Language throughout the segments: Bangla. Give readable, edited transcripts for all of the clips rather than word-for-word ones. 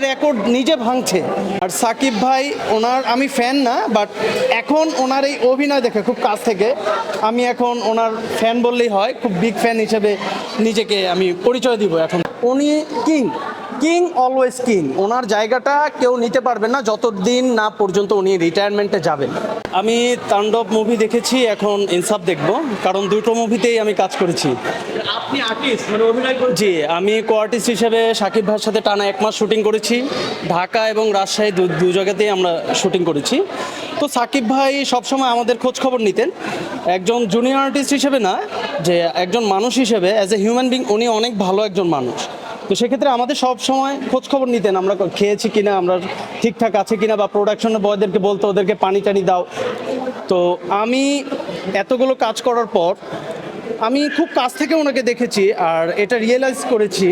রেকর্ড নিজে ভাঙছে। আর সাকিব ভাই ওনার আমি ফ্যান না, বাট এখন ওনার এই অভিনয় দেখে খুব কাছ থেকে আমি এখন ওনার ফ্যান বললেই হয়, খুব বিগ ফ্যান হিসেবে নিজেকে আমি পরিচয় দিব। এখন উনি কিং, কিং অলওয়েজ কিং। ওনার জায়গাটা কেউ নিতে পারবে না যতদিন না পর্যন্ত উনি রিটায়ারমেন্টে যাবেন। আমি তাণ্ডব মুভি দেখেছি, এখন ইনসাফ দেখব, কারণ দুটো মুভিতেই আমি কাজ করেছি। আপনি আর্টিস্ট মানে অভিনয় করে জি, আমি কো আর্টিস্ট হিসেবে সাকিব ভাইয়ের সাথে টানা 1 মাস শুটিং করেছি। ঢাকা এবং রাজশাহী দু জায়গাতেই আমরা শুটিং করেছি। তো সাকিব ভাই সবসময় আমাদের খোঁজ খবর নিতেন, একজন জুনিয়র আর্টিস্ট হিসেবে না, যে একজন মানুষ হিসেবে, অ্যাজ এ হিউম্যান বিং উনি অনেক ভালো একজন মানুষ। তো সেক্ষেত্রে আমাদের সব সময় খোঁজ খবর নিতেন, আমরা খেয়েছি কিনা, আমরা ঠিকঠাক আছে কিনা, বা প্রোডাকশনের বয়দেরকে বলতো ওদেরকে পানি টানি দাও। তো আমি এতগুলো কাজ করার পর আমি খুব কাছ থেকে ওনাকে দেখেছি, আর এটা রিয়েলাইজ করেছি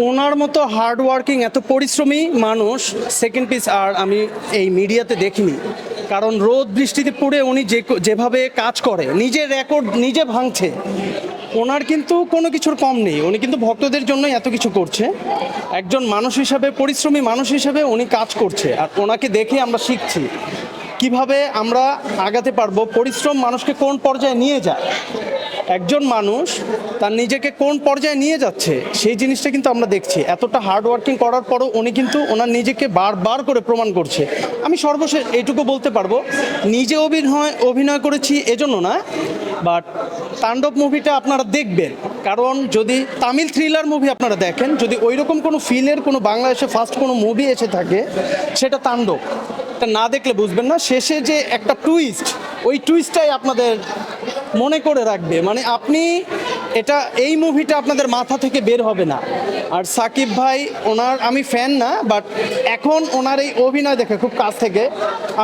ওনার মতো হার্ড ওয়ার্কিং, এত পরিশ্রমী মানুষ সেকেন্ড পিস আর আমি এই মিডিয়াতে দেখিনি। কারণ রোদ বৃষ্টিতে পড়ে উনি যেভাবে কাজ করে, নিজের রেকর্ড নিজে ভাঙছে। ওনার কিন্তু কোনো কিছুর কম নেই, উনি কিন্তু ভক্তদের জন্য এত কিছু করছে। একজন মানুষ হিসাবে, পরিশ্রমী মানুষ হিসাবে উনি কাজ করছে, আর ওনাকে দেখে আমরা শিখছি কিভাবে আমরা আগাতে পারবো। পরিশ্রম মানুষকে কোন পর্যায়ে নিয়ে যায়, একজন মানুষ তার নিজেকে কোন পর্যায়ে নিয়ে যাচ্ছে, সেই জিনিসটা কিন্তু আমরা দেখছি। এতটা হার্ড ওয়ার্কিং করার পরও উনি কিন্তু ওনার নিজেকে বারবার করে প্রমাণ করছে। আমি সর্বশেষ এইটুকু বলতে পারবো, নিজে অভিনয় করেছি এজন্য না, বাট তাণ্ডব মুভিটা আপনারা দেখবেন, কারণ যদি তামিল থ্রিলার মুভি আপনারা দেখেন, যদি ওইরকম কোনো ফিলের কোনো বাংলাদেশে ফার্স্ট কোনো মুভি এসে থাকে, সেটা তাণ্ডব। না দেখলে বুঝবেন না, শেষে যে একটা টুইস্ট, ওই টুইস্টটাই আপনাদের মনে করে রাখবে। মানে আপনি এটা, এই মুভিটা আপনাদের মাথা থেকে বের হবে না। আর সাকিব ভাই ওনার আমি ফ্যান না, বাট এখন ওনার এই অভিনয় দেখে খুব কাছ থেকে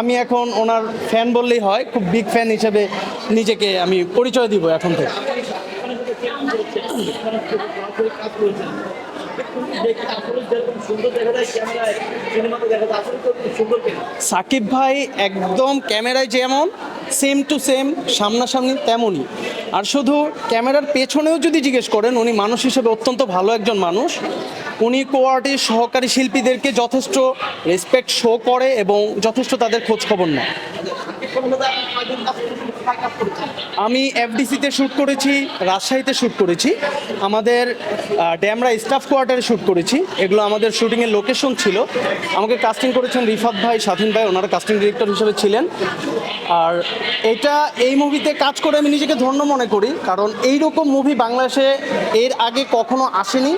আমি এখন ওনার ফ্যান বললেই হয়, খুব বিগ ফ্যান হিসেবে নিজেকে আমি পরিচয় দিব এখন থেকে। সাকিব ভাই একদম ক্যামেরায় যেমন সেম টু সেম সামনাসামনি তেমনই। আর শুধু ক্যামেরার পেছনেও যদি জিজ্ঞেস করেন, উনি মানুষ হিসেবে অত্যন্ত ভালো একজন মানুষ। উনি কো আর্টিস্ট সহকারী শিল্পীদেরকে যথেষ্ট রেসপেক্ট শো করে এবং যথেষ্ট তাদের খোঁজ খবর নেয়। আমি এফডিসিতে শ্যুট করেছি, রাজশাহীতে শ্যুট করেছি, আমাদের ড্যামরা স্টাফ কোয়ার্টারে শ্যুট করেছি। এগুলো আমাদের শ্যুটিংয়ের লোকেশন ছিল। আমাকে কাস্টিং করেছেন রিফাত ভাই, স্বাধীন ভাই, ওনারা কাস্টিং ডিরেক্টর হিসেবে ছিলেন। আর এই মুভিতে কাজ করে আমি নিজেকে ধন্য মনে করি, কারণ এইরকম মুভি বাংলাদেশে এর আগে কখনো আসেনি,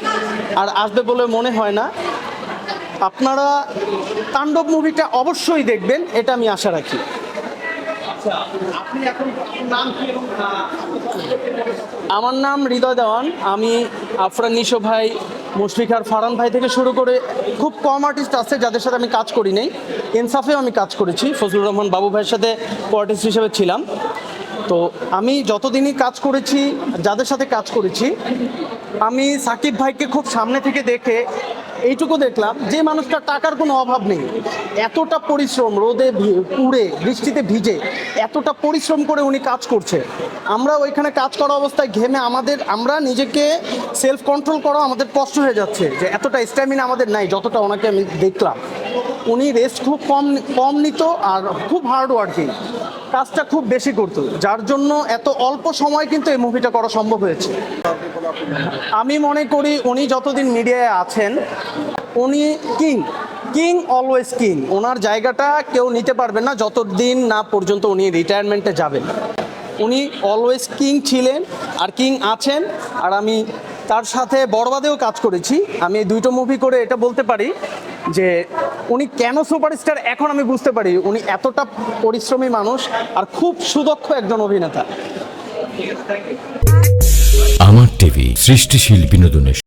আর আসবে বলে মনে হয় না। আপনারা তাণ্ডব মুভিটা অবশ্যই দেখবেন, এটা আমি আশা রাখি। আমার নাম হৃদয় দেওয়ান। আমি আফরান নিশো ভাই, মুশফিকার ফারহান ভাই থেকে শুরু করে খুব কম আর্টিস্ট আছে যাদের সাথে আমি কাজ করি নাই। ইনসাফেও আমি কাজ করেছি, ফজলুর রহমান বাবু ভাইয়ের সাথে কো আর্টিস্ট হিসেবে ছিলাম। তো আমি যতদিনই কাজ করেছি, যাদের সাথে কাজ করেছি, আমি সাকিব ভাইকে খুব সামনে থেকে দেখে এইটুকু দেখলাম যে মানুষটার টাকার কোনো অভাব নেই। এতটা পরিশ্রম, রোদে পুড়ে বৃষ্টিতে ভিজে এতটা পরিশ্রম করে উনি কাজ করছে। আমরা ওইখানে কাজ করা অবস্থায় ঘেমে আমরা নিজেকে সেলফ কন্ট্রোল করা আমাদের কষ্ট হয়ে যাচ্ছে, যে এতটা স্ট্যামিনা আমাদের নাই যতটা ওনাকে আমি দেখলাম। উনি রেস্ট খুব কম নিত, আর খুব হার্ড ওয়ার্কিং, কাজটা খুব বেশি করতো, যার জন্য এত অল্প সময় কিন্তু এই মুভিটা করা সম্ভব হয়েছে। আমি মনে করি উনি যতদিন মিডিয়ায় আছেন, উনি কিং, কিং অলওয়েজ কিং। ওনার জায়গাটা কেউ নিতে পারবে না যতদিন না পর্যন্ত উনি রিটায়ারমেন্টে যাবেন। উনি অলওয়েজ কিং ছিলেন আর কিং আছেন। আর আমি তার সাথে বরবাদেও কাজ করেছি। আমি এই দুটো মুভি করে এটা বলতে পারি যে উনি কেন সুপারস্টার এখন আমি বুঝতে পারি। উনি এতটা পরিশ্রমী মানুষ আর খুব সুদক্ষ একজন অভিনেতা। আমার টিভি, সৃষ্টিশীল বিনোদনের।